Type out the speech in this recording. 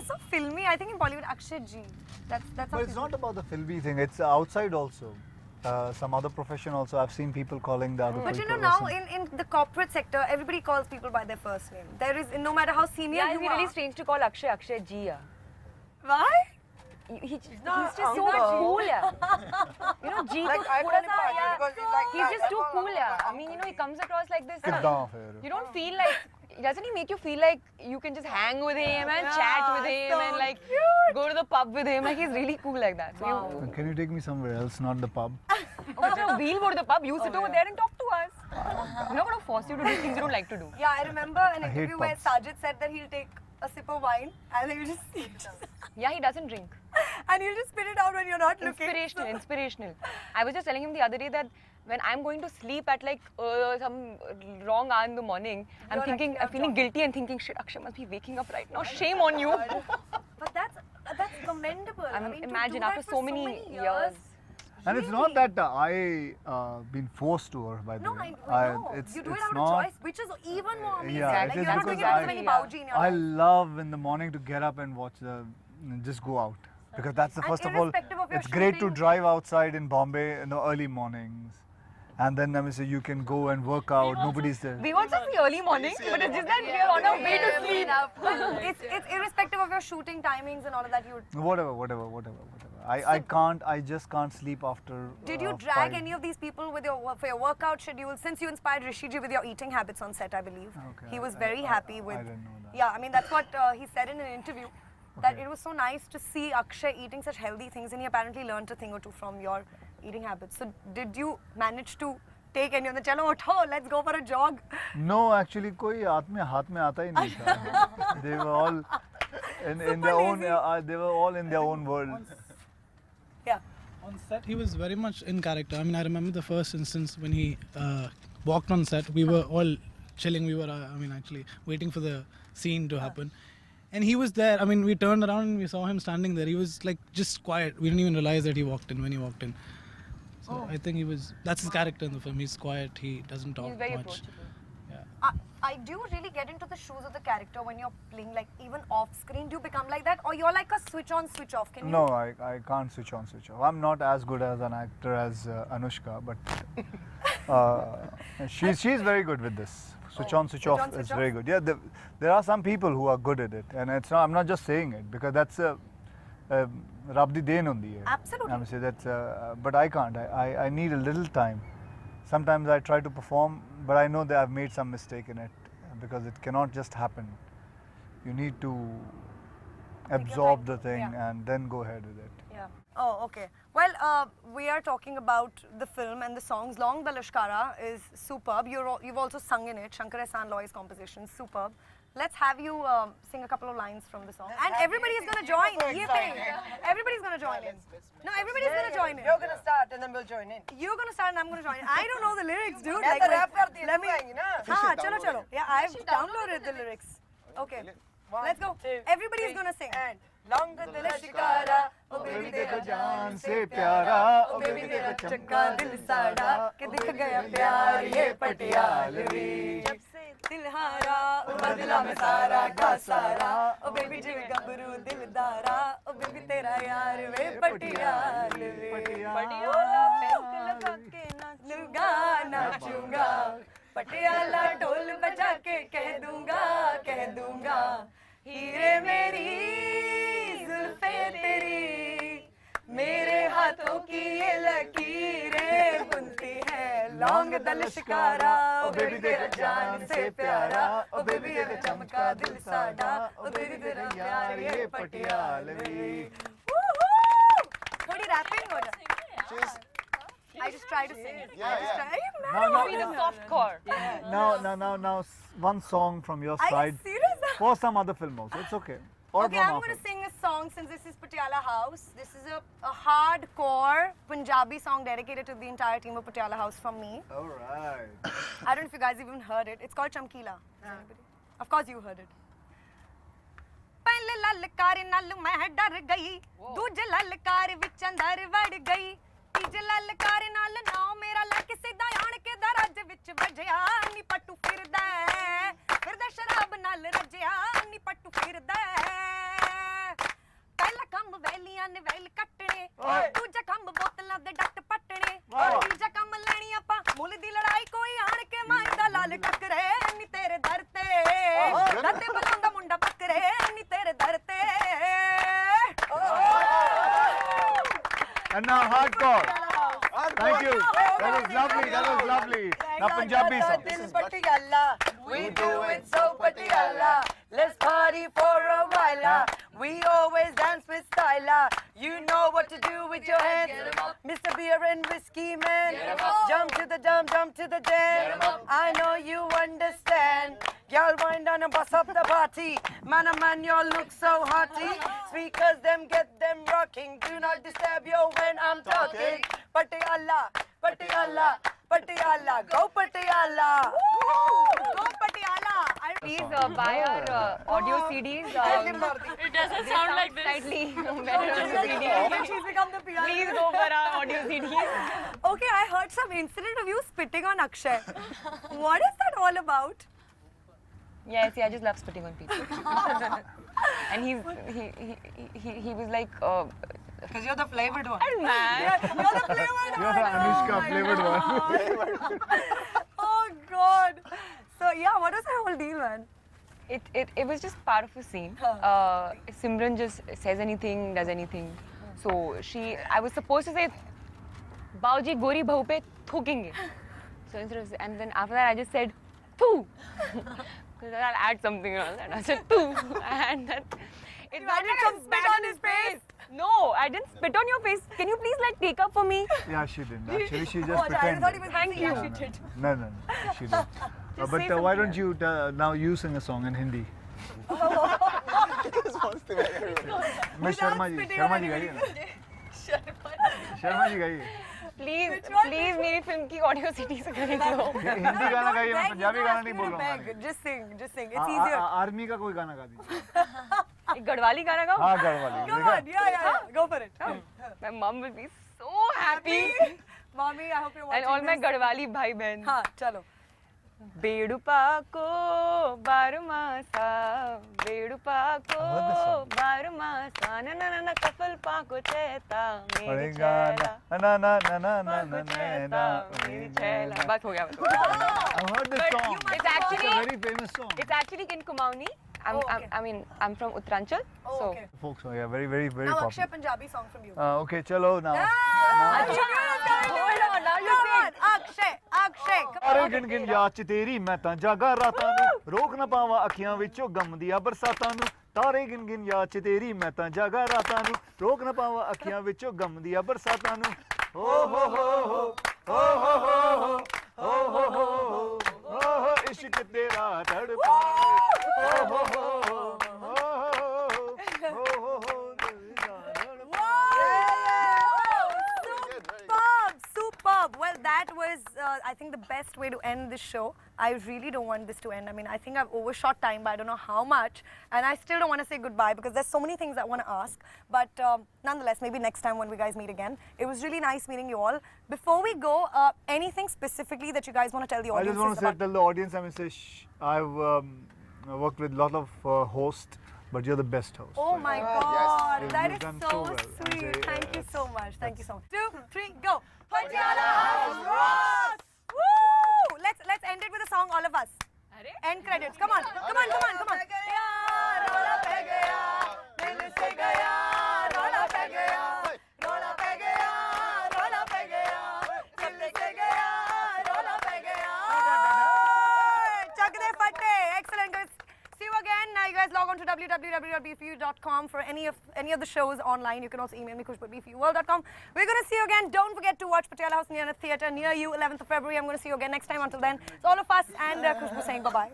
so filmy. I think in Bollywood, Akshay G. That's But how it's not about the filmy thing. It's outside also. Some other profession also. I've seen people calling the other But people. you know, now in the corporate sector, everybody calls people by their first name. There is, no matter how senior Yeah, you it'd be are. really strange to call Akshay G. Yeah. Why? He's not just so uncle. cool, yeah. You know, G Like, to I thoda call him sa, Padu yeah. because he's like He's that. just too cool, yeah. I mean, you know, he comes across like this. Sit down, फिर. You don't feel like, doesn't he make you feel like you can just hang with him and chat with him so and like cute. go to the pub with him? Like he's really cool like that. So Wow. Can you take me somewhere else, not the pub? so we'll go to the pub. You sit over there and talk to us. We're not going to force you to do things you don't like to do. Yeah, I remember an I hate interview where pubs. Sajid said that he'll take a sip of wine and he'll just Yeah, he doesn't drink. and he'll just spit it out when you're not looking. Inspirational. I was just telling him the other day that when I'm going to sleep at like some wrong hour in the morning, I'm You're thinking, actually I'm feeling out guilty and thinking, shit, Akshay must be waking up right now. Shame on you. But that's commendable. I mean, to do imagine that after for so many years. And it's not that I been forced to her, by the No, way. I know. It's, You do it it's out of not, choice, which is even more amazing. Yeah, like it you're is not doing it because because of any I- bougie in your I life. love in the morning to get up and watch just go out. Because that's the And first of all, irrespective of your it's great to shooting- drive outside in Bombay in the early mornings. And then let me say you can go and work out, nobody's there. We also see early morning, but it's just that we are on our way to sleep. It's irrespective of your shooting timings and all of that. Whatever. I just can't sleep after. Did you drag 5. any of these people with for your workout schedule? Since you inspired Rishiji with your eating habits on set, I believe. Okay, He was I- very happy with. I didn't know that. Yeah, I mean that's what he said in an interview. That Okay. it was so nice to see Akshay eating such healthy things, and he apparently learned a thing or two from your eating habits. So did you manage to take any of the chalo utho, let's go for a jog? No, actually कोई हाथ में आता ही नहीं था. They were all in their own. They were all in their own world. Yeah. On set, he was very much in character. I mean, I remember the first instance when he walked on set. We were all chilling. We were, actually waiting for the scene to happen. And he was there. I mean, we turned around and we saw him standing there. He was like just quiet. We didn't even realize that he walked in when he walked in. So I think that's his character in the film. He's quiet. He doesn't talk He's very much. approachable. I do really get into the shoes of the character when you're playing, like even off screen. Do you become like that, or you're like a switch on, switch off? Can you? No, I can't switch on, switch off. I'm not as good as an actor as Anushka, but she's very good with this. Switch on, switch off switch is off? very good. Yeah, there are some people who are good at it, and it's not. I'm not just saying it because that's a Rabdi Dain undi hai. Absolutely. I'm saying that's. But I can't. I need a little time. Sometimes I try to perform, but I know that I've made some mistake in it because it cannot just happen. You need to absorb the thing yeah. and then go ahead with it. Yeah. Oh, okay. Well, we are talking about the film and the songs. Long the Lashkara is superb. You've also sung in it. Shankar Ehsaan Loy's composition, superb. Let's have you sing a couple of lines from the song. And everybody is going to join. Ye thing. Everybody's going to join in. No, everybody's going to join in. You're gonna start and then we'll join in. You're going to start and I'm going to join in. I don't know the lyrics, dude. मैं तो rap करती हूँ, let तू me. गाएंगी ना? हाँ, चलो चलो. Yeah, I've downloaded the lyrics. Okay. Let's go. Everybody's going to sing. And long the Lashkara, oh baby देखो देखो जान से प्यारा, oh baby देखो चक्का दिल साड़ा के दिख गया प्यार ये पटियालवी जब से दिल हारा बदला में सारा का सारा ओ बेबी जी गबरू दिलदारा ओ बेबी तेरा यार वे पटियालवी पटियाला पैक लगा के लूंगा नाचूंगा पटियाला ढोल बजा के कह दूंगा हीरे मेरी जुल्फे तेरी मेरे हाथों की ये लकीरें बुनती है लौंग द लश्कारा ओ बेबी तेरा जान से प्यारा ओ बेबी तेरा चमका दिल साड़ा ओ बेबी तेरा यार ये पटियालवी थोड़ी रैपिंग हो जाए I just try to sing it. I just try. No, Be the soft core. Now, one song from your Are side you serious? for some other film also. It's okay. Or Okay, from I'm our going to film. sing a song since this is Patiala House. This is a hardcore Punjabi song dedicated to the entire team of Patiala House from me. All right. I don't know if you guys even heard it. It's called Chamkila. Anybody? Of course you heard it. पहले ललकार नाल मैं डर गई दूजे ललकार विच अंदर वड़ गई तीजे ललकार नाल नाव मेरा लक सीधा आण के दरज विच वजया नी पट्टू फिरदा शराब नाल रजया नी पट्टू फिरदा And now hardcore. Thank you. That was lovely. That was lovely. Now Punjabi song. Dil Patiala, we do it so Patiala. Let's party for a while. We always dance with style. You know what to do with your hands. Mr. Beer and Whiskey Man. Jump to the jump to the jam. I know you understand. Y'all wind down and bust up the party. Man, oh man, y'all look so hotty. Speakers, them get them rocking. Do not disturb you when I'm talking. Patiala, Patiala, Patiala. Go Patiala. Go Patiala. Please buy our audio CDs. It doesn't sound like this. Slightly better on CD. She's become the PR. Please go for our audio CDs. Okay, I heard some incident of you spitting on Akshay. What is that all about? Yes, I just love spitting on people. And he was like, Because you're the flavored one. man. You're the flavored You're the Anushka flavored one. Oh God. So yeah, what was that whole deal, man? It was just part of a scene. Simran just says anything, does anything. So I was supposed to say, Baoji Gori Bahu pe thukenge. So instead of, and then after that I just said, Thu. Because I'll add something on that. I said, Thu. And that, it added some spit on his face? No, I didn't spit on your face. Can you please take up for me? Yeah, she didn't. Actually, she just Oh, I pretended. thought he was Thank yeah, you. she did. No, she didn't. Just But say why something don't you now you sing a song in Hindi? मैं शर्मा जी गाइए ना शर्मा जी गाइए Please मेरी film की audio CD से खरीद लो. हिंदी गाना गाइए मैं पंजाबी गाना नहीं बोल रहा हूँ Beg, just sing. It's easier. Army का कोई गाना गा दीजिए एक गढ़वाली गाना गाओ. हाँ Garhwali Come on, yeah. Go for it. My mom will be so happy. Mommy, I hope you're watching And all my this. Garhwali भाई बहन. हाँ, चलो. बेड़ुपा को बारमासा बेड़ुपा को बारमासा ना ना ना ना कफल पा को चेता मेरी पड़ेगा छैला ना ना ना ना ना ना चेता मेरी छैला. बस हो गया. I've heard this song. It's actually- a very famous song. It's actually in Kumaoni. I'm from Uttaranchal. Oh, So okay. Folk song, yeah, very Now, popular. Akshay, Punjabi song from you. Okay, chalo now. Hold on, now you sing. Akshay, come ਅਰੇ on. ਗਿਣ ਗਿਣ ਯਾਦ ਚ ਤੇਰੀ ਮੈਂ ਤਾਂ ਜਾਗਾ ਰਾਤਾਂ ਨੂੰ ਰੋਕ ਨਾ ਪਾਵਾਂ ਅੱਖੀਆਂ ਵਿੱਚੋਂ ਗਮ ਦੀਆਂ ਬਰਸਾਤਾਂ ਨੂੰ ਤਾਰੇ ਗਿਣ ਗਿਣ ਯਾਦ ਚ ਤੇਰੀ ਮੈਂ ਤਾਂ ਜਾਗਾ ਰਾਤਾਂ ਨੂੰ ਰੋਕ ਨਾ ਪਾਵਾਂ ਅੱਖੀਆਂ ਵਿੱਚੋਂ ਗਮ ਦੀਆਂ ਬਰਸਾਤਾਂ ਨੂੰ ਹੋ ਹੋ ਹੋ ਹੋ ਇਸ਼ਕ ਤੇਰਾ ਤੜਪਾ ਹੋ Superb. Well, that was, I think, the best way to end this show. I really don't want this to end. I mean, I think I've overshot time by I don't know how much. And I still don't want to say goodbye because there's so many things I want to ask. But nonetheless, maybe next time when we guys meet again. It was really nice meeting you all. Before we go, anything specifically that you guys want to tell the I audience just want to say, about? tell the audience, I mean, say, I've worked with a lot of hosts, but you're the best host. Oh my God, Yes. that You've is done so so well. sweet. And, Thank you yes, so much. Thank you so much. 2, 3, go. Patiala House rocks! Woo! Let's end it with a song, all of us. End credits. Come on. rola pe gaya, dil se gaya, rola pe gaya, rola pe gaya, rola pe gaya, dil se gaya, rola pe gaya. Chak de fatte. Excellent, guys. See you again. You guys log on to www.bfu.com for any of the shows online. You can also email me, kushbu@bfuworld.com. We're going to see you again. Don't forget to watch Patiala House near a theatre near you, 11th of February. I'm going to see you again next time. Until then, it's all of us and Kushbu saying bye-bye.